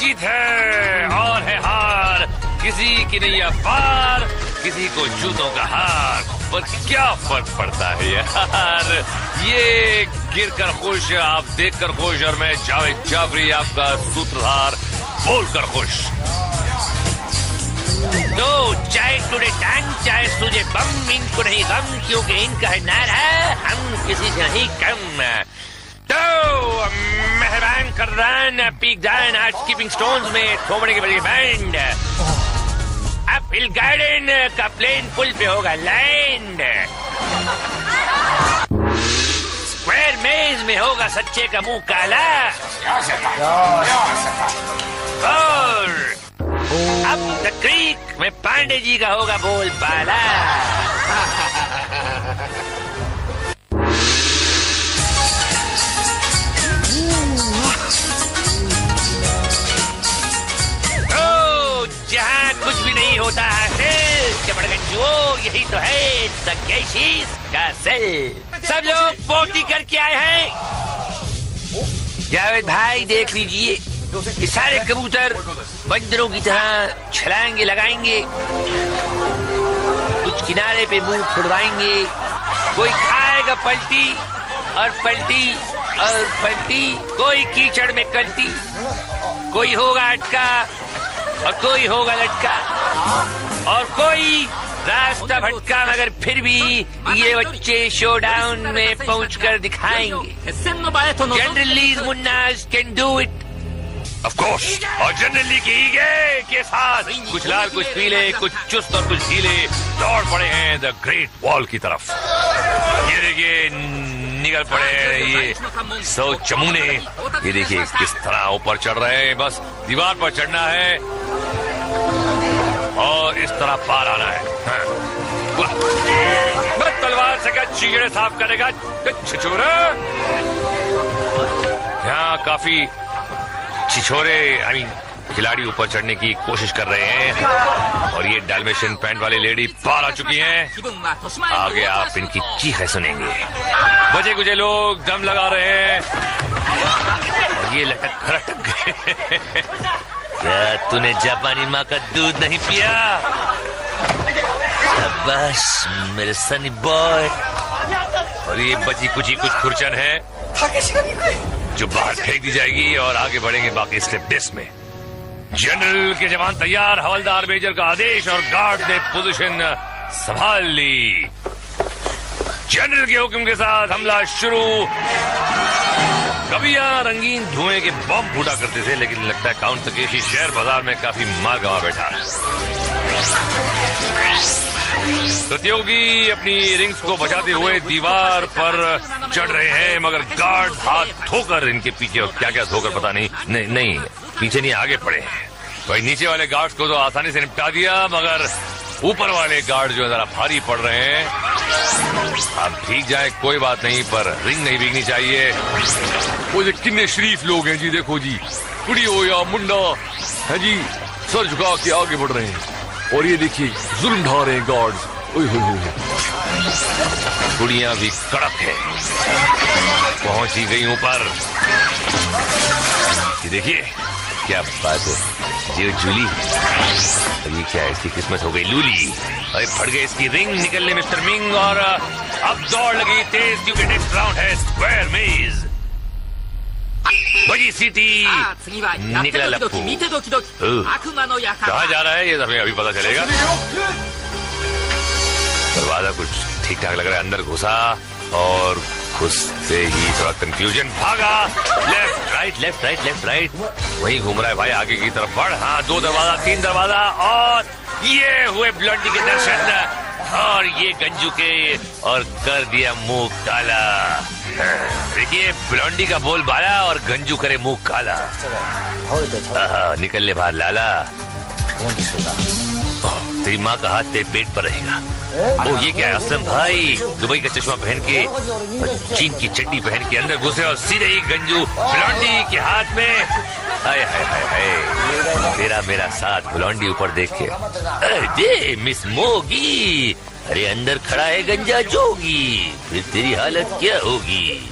जीत है और है हार, किसी की नहीं है पार, किसी को जूतों का हार। पर क्या फर्क पड़ता है यार, ये गिर कर खुश, आप देख कर खुश, और मैं जावेद जाफरी आपका सूत्रधार बोलकर खुश। तो चाहे टुडे टैंक, चाहे सूझे बम, इनको नहीं गम, क्योंकि इनका है नारा हम किसी से नहीं कम। तो मेहरबान कर्रान पीक दान आज स्कीपिंग स्टोन्स में थोबड़े के बड़ी बैंड। अब हिल गार्डन का प्लेन पुल पे होगा लैंड। स्क्वायर मेज में होगा सच्चे का मुंह काला। और अब द क्रीक में पांडे जी का होगा बोल बाला। तो जहाँ कुछ भी नहीं होता हासिल, चमड़गंजो यही तो है सकेशीस का सेल। सब लोग पोटी करके आए हैं। जावेद भाई देख लीजिए, ये सारे कबूतर बंदरों की तरह छलांगे लगाएंगे, कुछ किनारे पे मुंह फुड़वाएंगे, कोई खाएगा पलटी और पलटी और पलटी, कोई कीचड़ में कल्टी, कोई होगा अटका और कोई होगा लटका, और कोई रास्ता भटका, मगर फिर भी ये बच्चे शोडाउन में पहुंचकर दिखाएंगे। जनरली मुन्नास can do it of course, और जनरली की ईगे के साथ कुछ लाल कुछ पीले, कुछ चुस्त और कुछ ढीले दौड़ पड़े हैं द ग्रेट वॉल की तरफ। ये देखिए निकल पड़े हैं ये 100 चमूने। ये देखिए किस तरह ऊपर चढ़ रहे हैं, बस दीवार पर चढ़ना है और इस तरह पार आना है। बस तलवार से क्या चीगड़े साफ करेगा छिछोरा। यहाँ काफी छिछोरे खिलाड़ी ऊपर चढ़ने की कोशिश कर रहे हैं, और ये डाल्मेशियन पैंट वाली लेडी पार आ चुकी हैं। आगे आप इनकी चीखें सुनेंगे। बचे कुछ लोग दम लगा रहे हैं, और ये लटक रटक गए। क्या तूने जापानी माँ का दूध नहीं पिया? बस मेरे सनी बॉय। और ये बची कुची कुछ खुरचन है जो बाहर फेंक दी जाएगी, और आगे बढ़ेंगे बाकी स्टेप डिस में। जनरल के जवान तैयार, हवलदार मेजर का आदेश, और गार्ड ने पोजीशन संभाल ली। जनरल के हुक्म के साथ हमला शुरू। कभी यहाँ रंगीन धुएं के बम फूटा करते थे, लेकिन लगता है काउंट तकेशी शेयर बाजार में काफी माल गंवा बैठा। प्रतियोगी अपनी रिंग्स को बचाते हुए दीवार पर चढ़ रहे हैं, मगर गार्ड हाथ धोकर इनके पीछे, और क्या क्या धोकर पता नहीं पीछे नहीं आगे पड़े हैं। भाई नीचे वाले गार्ड्स को तो आसानी से निपटा दिया, मगर ऊपर वाले गार्ड जो जरा भारी पड़ रहे हैं। अब भीग जाए कोई बात नहीं, पर रिंग नहीं भीगनी चाहिए। वो जो कितने शरीफ लोग हैं जी, देखो जी, कुड़ी हो या मुंडा है जी, सर झुका के आगे बढ़ रहे हैं, और ये देखिए जुल्म ढा रहे हैं गार्ड्स। कुड़ियां भी कड़क है, पहुंची गई ऊपर। ये देखिए क्या बात है, ये जूली, ये क्या है, इसकी किस्मत हो गई लूली। अरे फट गए इसकी रिंग निकलने मिस्टर मिंग, और अब दौड़ लगी तेज, क्योंकि नेक्स्ट राउंड है स्क्वायर मेज। बजी सीटी, निकला लप्पू। कहाँ जा रहा है ये हमें अभी पता चलेगा। दरवाजा कुछ ठीक ठाक लग रहा है, अंदर घुसा और घुसते ही थोड़ा कंफ्यूजन, भागा left right left right left right, वहीं घूम रहा है भाई, आगे की तरफ बढ़। हाँ 2 दरवाजा 3 दरवाजा, और ये हुए ब्लॉन्डी के दर्शन, और ये गंजू के, और कर दिया मुंह काला। देखिए ब्लॉन्डी का बोल बाला और गंजू करे मुंह काला। निकल ले बाहर लाला, तेरी माँ का हाथ तेरे पेट पर रहेगा। ओ ये क्या है असलम भाई, दुबई का चश्मा पहन के, चीन की चड्डी पहन के अंदर घुसे, और सीधे ही गंजू ब्लॉन्डी के हाथ में। हाय हाय हाय हाय, तेरा मेरा साथ ब्लॉन्डी ऊपर देख के, अरे मिस मोगी, अरे अंदर खड़ा है गंजा जोगी, फिर तेरी हालत क्या होगी।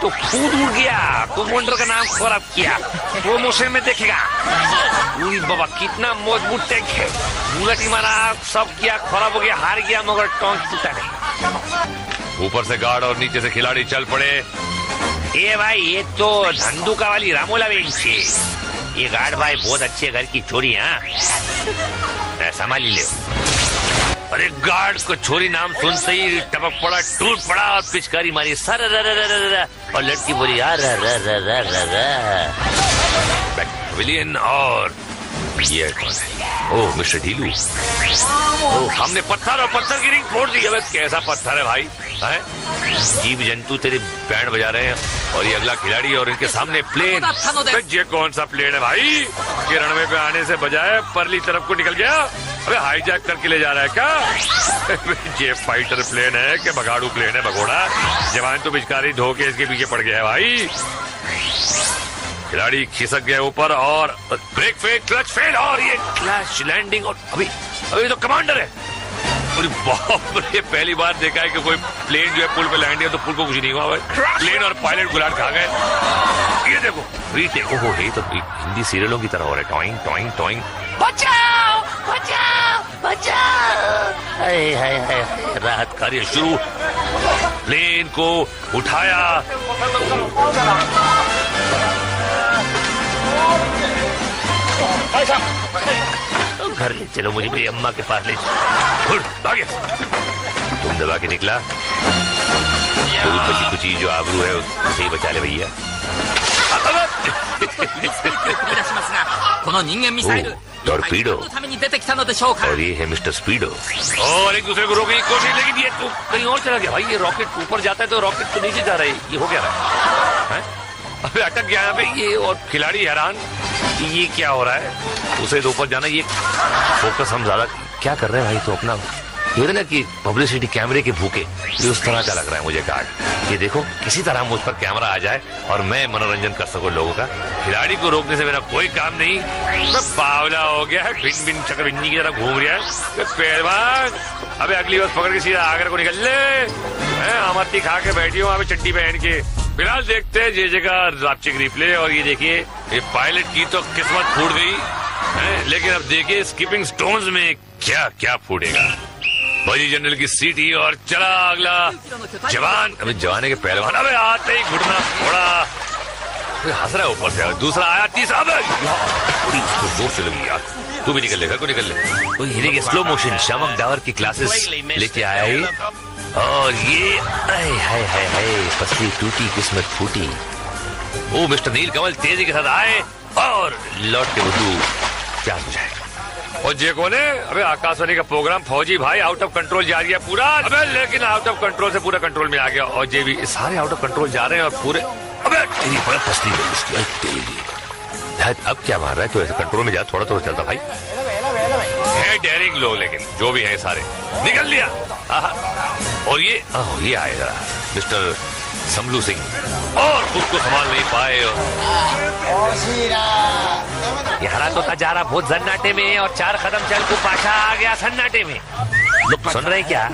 तो खुद उड़ गया, कमांडर का नाम खराब किया, प्रमोशन में देखेगा। पूरी बाबा कितना मजबूत टैंक है, बुलेट मारा, सब किया, खराब हो गया, हार गया, मगर टैंक टूटा नहीं। ऊपर से गार्ड और नीचे से खिलाड़ी चल पड़े। ये भाई ये तो धंधुका वाली रामोला बेंच है। ये गार्ड भाई बहुत अच्छे घर की छोरी, हाँ संभाल ले। अरे गार्ड को छोरी नाम सुनते ही टपक पड़ा, टूट पड़ा और पिचकारी मारी सर और लड़की बोली यार विलियन। और ये कौन है? ओह मिस्टर ढीलू। ओह हमने पत्थर और पत्थर की रिंग फोड़ दी। अब कैसा पत्थर है भाई? है जीव जंतु तेरे बैंड बजा रहे हैं और ये अगला खिलाड़ी और इनके सामने प्लेन। ये कौन सा प्लेन है भाई? कि रनवे पे आने से बजाय परली तरफ को निकल गया। अबे हाईजैक करके ले जा रहा है क्या? ये फाइटर प्लेन है कि बगाड़ू प्लेन है भगोड़ा? जवान तो पिचकारी धो के इसके पीछे पड़ गया है भाई। खिलाड़ी खिसक गए ऊपर और ब्रेक फेल, क्लच फेल और ये क्लैश लैंडिंग। और अभी तो कमांडर है। अरे बाप रे, पहली बार देखा है कि कोई प्लेन जो है पुल पे लैंड किया तो पुल को कुछ नहीं हुआ भाई। प्लेन और पायलट गुलाट खा गए। ये देखो रीटेक। ओहो ये तो हिंदी सीरियलों की तरह हो रहा है। Toing toing toing. बचाओ बचाओ बचाओ। हाय राहत कार्य शुरू। प्लेन को उठाया। घर ले चलो, मुझे मेरी अम्मा के पास ले चलो। भागे। तुम दबा के निकला, बची कुछ जो आबरू है उसे ही बचा ले भैया। टॉर्पीडो और ये है मिस्टर स्पीडो। और एक दूसरे को रोकने की कोशिश, लेकिन ये तो कहीं और चला गया भाई। ये रॉकेट ऊपर जाता है तो रॉकेट तो नीचे जा रहा है। ये हो क्या रहा है? अबे अटक गया यहाँ पे ये। और खिलाड़ी हैरान ये क्या हो रहा है? उसे तो ऊपर जाना। ये फोकस हम ज्यादा क्या कर रहे हैं भाई? तो अपना ये ना कि पब्लिसिटी कैमरे के भूखे, ये उस तरह का लग रहा है मुझे कार्ड। ये देखो किसी तरह मुझ पर कैमरा आ जाए और मैं मनोरंजन कर सकूं लोगों का। खिलाड़ी को रोकने से मेरा कोई काम नहीं। मैं बावला हो गया है, भिन भिन चक्रबिन्नी की तरह घूम रहा है पहलवान। अबे अगली बार पकड़ के सीधा आकर को निकल ले। अमरती खा के बैठी हूँ अभी चट्टी पहन के। फिलहाल देखते हैं जे जगह रापचिक रिप्ले। और ये देखिए ये पायलट की तो किस्मत फूट गई है, लेकिन अब देखिए स्कीपिंग स्टोन्स में क्या क्या फूटेगा। बजी जनरल की सीटी और चला अगला जवान। अबे जवाने के पहलवान अबे आते ही घुटना फोड़ा। हंस रहा है ऊपर से। दूसरा आया, तीसरा जोर से लगी यार। तू भी निकल ले, घर को निकल ले। तो हीरे के स्लो मोशन शामक डावर की क्लासेस लेके आया है। और ये हाय पसली टूटी किस्मत फूटी। ओ मिस्टर नील कमल तेजी के साथ आए और लौट के बुद्धू क्या समझाए। और जे कौन है? अबे आकाशवाणी का प्रोग्राम फौजी भाई आउट ऑफ कंट्रोल जा रही है पूरा। अबे लेकिन आउट ऑफ कंट्रोल से पूरा कंट्रोल में आ गया। और जे भी सारे आउट ऑफ कंट्रोल जा रहे हैं और पूरे। अबे तेरी बड़ा पसली है इसकी तेरी। अब क्या मार रहा है? तो ऐसे कंट्रोल में जा, थोड़ा थोड़ा चलता भाई। है डेयरिंग लोग, लेकिन जो भी है सारे निकल लिया। और ये आए जरा मिस्टर समलू सिंह और खुद को संभाल नहीं पाए। हरा तो जा रहा बहुत सन्नाटे में और 4 कदम चल को पाछा आ गया सन्नाटे में। सुन रहे क्या?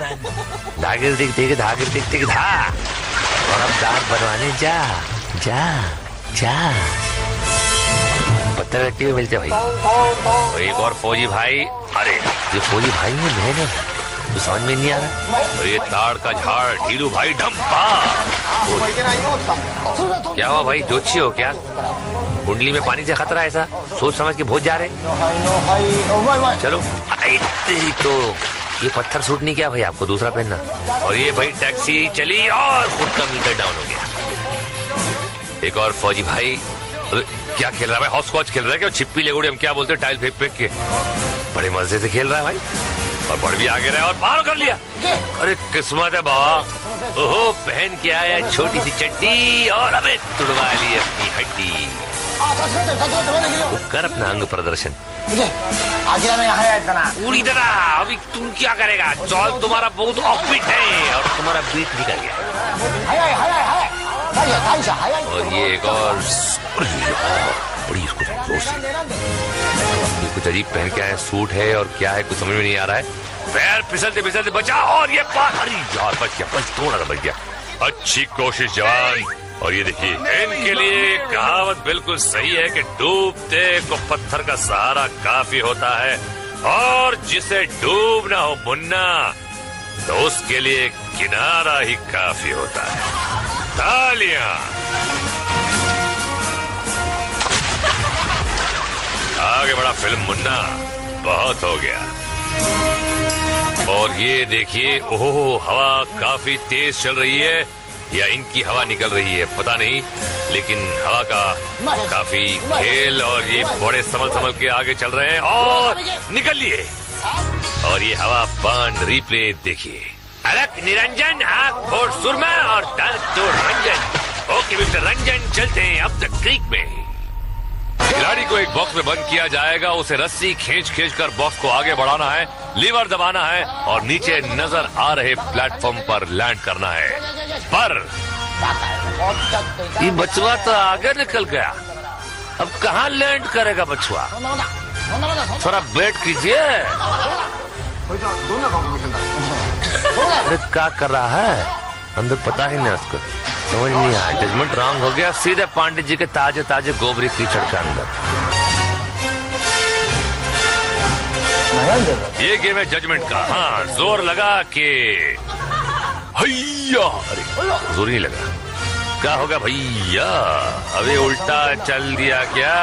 धागिर दिख धागिर दिख धा। और अब दाग बनवाने जा जा जा। पत्थर रखते हुए मिलते भाई। और एक और फौजी भाई। अरे ये फौजी भाई में बहन है तो समझ में नहीं आ रहा। और ये ताड़ का झाड़ ढीलू भाई ढम्पा। क्या हुआ भाई? जोशी हो क्या? कुंडली में पानी से खतरा ऐसा सोच समझ के बहुत जा रहे। चलो तेरी तो ये पत्थर सूट नहीं किया भाई आपको, दूसरा पहनना। और ये भाई टैक्सी चली और खुद का मीटर डाउन हो गया। एक और फौजी भाई क्या खेल रहा है भाई? हॉट स्कॉच खेल रहा है क्या? छिप्पी लेगुड़ी हम क्या बोलते हैं, टाइल फेंक के। बड़े मजे से खेल रहा है भाई। और बढ़ भी आगे रहा और पार कर लिया। अरे किस्मत है बाबा। ओहो पहन के आया छोटी सी चड्डी और अबे तुड़वा ली अपनी हड्डी। कर अपना अंग प्रदर्शन पूरी तरह। अभी तुम क्या करेगा? चौल तुम्हारा बहुत ऑफबिट है और तुम्हारा बीट भी कर गया। और ये एक और बड़ी इसको जोर से कुछ अजीब पहन के आया, सूट है और क्या है कुछ समझ में नहीं आ रहा है। पैर फिसलते फिसलते बचा और ये पार। अरे यार बच गया, बच थोड़ा बच गया। अच्छी कोशिश जवान। और ये देखिए, इनके लिए कहावत बिल्कुल सही है कि डूबते को पत्थर का सहारा काफी होता है, और जिसे डूब ना हो मुन्ना तो उसके लिए किनारा ही काफी होता है। तालियां। आगे बढ़ा फिल्म मुन्ना, बहुत हो गया। और ये देखिए, ओह, हवा काफी तेज चल रही है, या इनकी हवा निकल रही है पता नहीं, लेकिन हवा का काफी खेल, और ये बड़े संभल के आगे चल रहे हैं और निकल लिए। और ये हवा बांध रिप्ले देखिए, अलग निरंजन, आंख फोड़ सुरमा और दांत तोड़ रंजन। ओके मिस्टर रंजन, चलते हैं अब तक क्रीक में। खिलाड़ी को एक बॉक्स में बंद किया जाएगा, उसे रस्सी खींच कर बॉक्स को आगे बढ़ाना है, लीवर दबाना है और नीचे नजर आ रहे प्लेटफॉर्म पर लैंड करना है। पर ये बचवा तो आगे निकल गया, अब कहाँ लैंड करेगा बचवा? थोड़ा वेट कीजिए। अरे क्या कर रहा है अंदर, पता ही नहीं उसको, समझ नहीं आया। जजमेंट रॉन्ग हो गया, सीधे पांडित जी के ताजे ताजे गोबरी कीचड़ के अंदर। ये गेम है जजमेंट का। हाँ, जोर लगा के भैया, अरे जोर नहीं लगा, क्या होगा भैया? अबे उल्टा चल दिया क्या?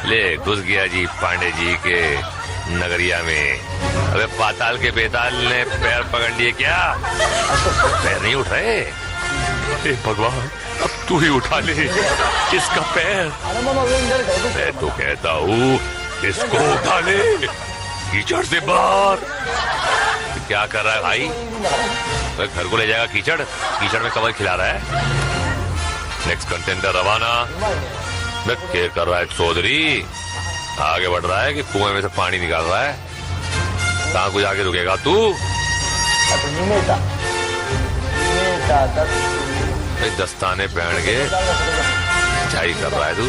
ले घुस गया जी पांडे जी के नगरिया में। अबे पाताल के बेताल ने पैर पकड़ लिए क्या? पैर नहीं उठ रहे। हे भगवान, अब तू ही उठा ले इसका पैर। मैं तो कहता हूँ इसको उठा ले कीचड़ से बाहर। क्या कर रहा है भाई? तो घर को ले जाएगा कीचड़ में कवर खिला रहा है। नेक्स्ट कंटेंडर रवाना। मैं केयर कर रहा है चौधरी, आगे बढ़ रहा है कि कुएं में से पानी निकाल रहा है। कहाँ को जाके रुकेगा तू? दस्ताने पहन के चाई कर रहा है तू।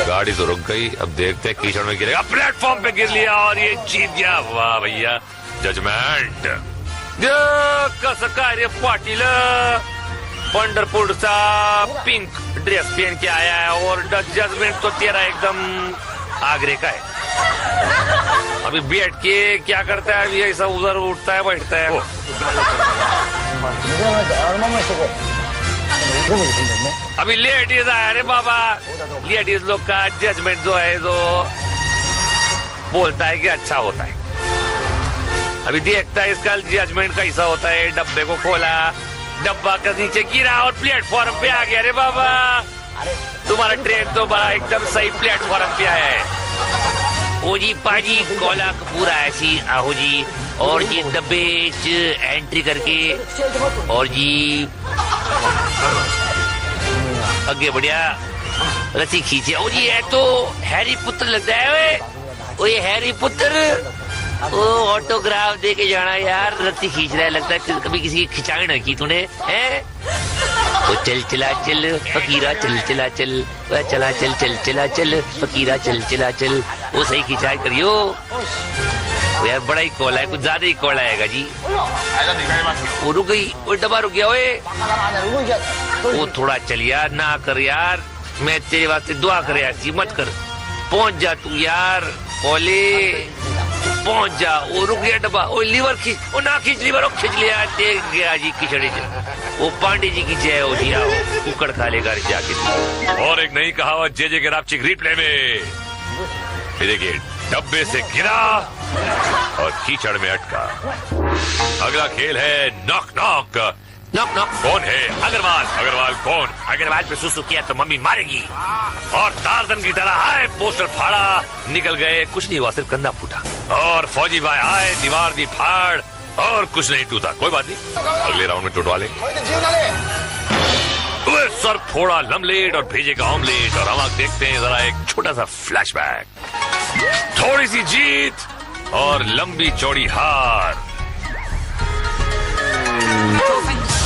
गाड़ी तो रुक गई, अब देखते हैं कीचड़ में गिरेगा। प्लेटफॉर्म पे गिर लिया और ये जीत गया। वाह भैया, जजमेंट। कसं काय रे पाटील, पंढरपूरचा पिंक ड्रेस पहन के आया है और जजमेंट तो तेरा एकदम आगरे का है। अभी बैठ के क्या करता है? अभी ऐसा उधर उठता है बैठता है। अभी लेडीज आया रे बाबा, लेडीज लोग का जजमेंट जो है जो बोलता है कि अच्छा होता है। अभी देखता है इसका जजमेंट कैसा होता है। डब्बे को खोला, डब्बा का नीचे गिरा और प्लेटफॉर्म पे आ गया रे बाबा। तुम्हारा ट्रेन तो बड़ा एकदम सही प्लेटफॉर्म पे है। ओ जी पाजी कोला पूरा ऐसी आहो जी, और जी डब्बे एंट्री करके और जी आगे बढ़िया, रस्सी खींचे। ओ जी ये तो हैरी पुत्र लगता है। ओ ये हैरी पुत्र, ओ ऑटोग्राफ दे के जाना यार, रस्सी खींच रहा है, लगता है कभी किसी की खिंचाई ना की तूने है। ओ चल चला चल फकीरा, चल चला चल, चला चल चल चला चल फकीरा, चल चला चल। वो सही खिंचाई करियो यार, बड़ा ही कोला है, कुछ ज्यादा ही कोला आएगा जी। वो रुक गई, वो डब्बा रुक गया। ओए वो थोड़ा चल यार, ना कर यार, मैं तेरे वास्ते दुआ कर यार, मत कर, पहुंच जा तू यार, कोले पहुंच जा। वो रुक गया डब्बा। वो लीवर खींच, वो ना खींच लीवर, वो खींच लिया, देख गया जी कीचड़े से। वो पांडे जी की जय हो जी, आओ कुकड़ खा लेगा जाके। और एक नई कहावत जे के रापचिक रिप्ले में। देखिए, डब्बे से गिरा और कीचड़ में अटका। अगला खेल है नॉक नॉक। नॉक नॉक कौन है? अग्रवाल। अग्रवाल कौन? अग्रवाल पे सुसु किया तो मम्मी मारेगी। और टार्जन की तरह आए, पोस्टर फाड़ा, निकल गए, कुछ नहीं हुआ, सिर्फ कंधा फूटा। और फौजी भाई आए, दीवार दी फाड़, और कुछ नहीं टूटा। कोई बात नहीं, अगले राउंड में टूटवा ले। सर फोड़ा लमलेट और भेजेगा ऑमलेट। और हम देखते हैं जरा एक छोटा सा फ्लैशबैक। थोड़ी सी जीत और लंबी चौड़ी हार।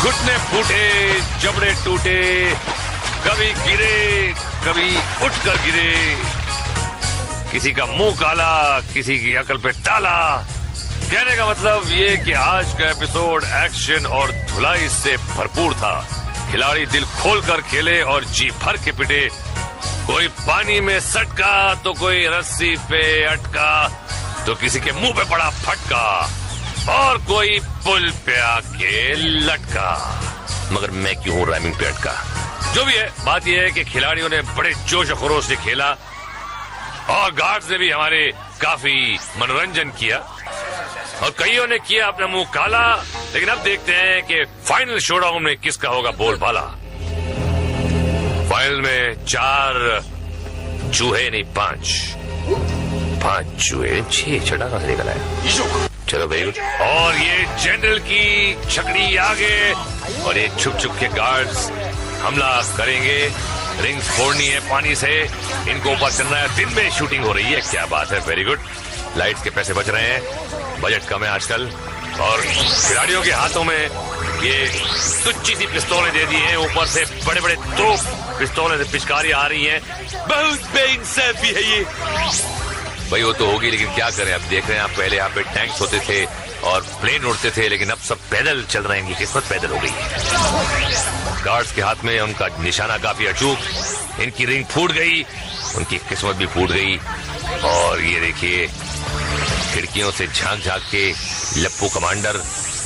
घुटने फूटे, जबड़े टूटे, कभी गिरे, कभी उठकर गिरे, किसी का मुंह काला, किसी की अकल पे ताला। कहने का मतलब ये कि आज का एपिसोड एक्शन और धुलाई से भरपूर था। खिलाड़ी दिल खोलकर खेले और जी भर के पिटे। कोई पानी में सटका तो कोई रस्सी पे अटका तो किसी के मुंह पे पड़ा फटका और कोई पुल पे आके लटका। मगर मैं क्यों हूं राइमिंग पे अटका? जो भी है, बात यह है कि खिलाड़ियों ने बड़े जोश खरोश से खेला और गार्ड्स ने भी हमारे काफी मनोरंजन किया और कईयों ने किया अपना मुंह काला। लेकिन अब देखते हैं कि फाइनल शोडाउन में किसका होगा बोलबाला। फाइनल में 4 चूहे नहीं 5 चूहे 6 छड़ा कहां से निकल आया? चलो वेरी गुड। और ये जनरल की छकड़ी आगे और ये छुप छुप के गार्ड्स हमला करेंगे। रिंग्स फोड़नी है पानी से, इनको ऊपर करना है। दिन में शूटिंग हो रही है, क्या बात है, वेरी गुड। लाइट्स के पैसे बच रहे हैं, बजट कम है आजकल और खिलाड़ियों के हाथों में ये तुच्छी सी पिस्तौलें दे दी हैं, ऊपर से बड़े बड़े तोप पिस्तौलें से पिचकारी आ रही हैं। बहुत बेइंसाफी है ये। भाई वो तो होगी, लेकिन क्या करें, अब देख रहे हैं आप, पहले यहाँ पे टैंक्स होते थे और प्लेन उड़ते थे, लेकिन अब सब पैदल चल रहे हैं। इनकी किस्मत पैदल हो गई है। गार्ड्स के हाथ में उनका निशाना काफी अचूक, इनकी रिंग फूट गई, उनकी किस्मत भी फूट गई। और ये देखिए खिड़कियों से झांक झांक के लप्पू कमांडर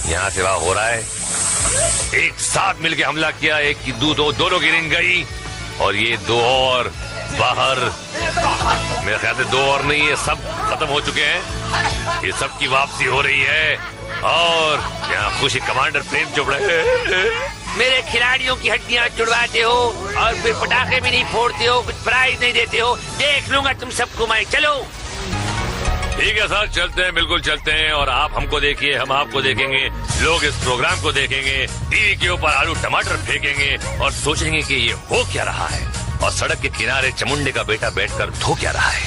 यहाँ से वहां हो रहा है। एक साथ मिलके हमला किया, एक की दोनों की रिंग गई और ये 2 और बाहर। मेरे ख्याल से 2 और नहीं, ये सब खत्म हो चुके हैं। ये सब की वापसी हो रही है और यहाँ खुशी कमांडर प्रेम चोपड़ा मेरे खिलाड़ियों की हड्डियां चुड़वाते हो और फिर पटाखे भी नहीं फोड़ते हो, कुछ प्राइज नहीं देते हो। देख लूंगा तुम सबको मैं। चलो ठीक है सर, चलते हैं, बिल्कुल चलते हैं। और आप हमको देखिए, हम आपको देखेंगे, लोग इस प्रोग्राम को देखेंगे, टीवी के ऊपर आलू टमाटर फेंकेंगे और सोचेंगे कि ये हो क्या रहा है, और सड़क के किनारे चमुंडे का बेटा बैठकर धो क्या रहा है।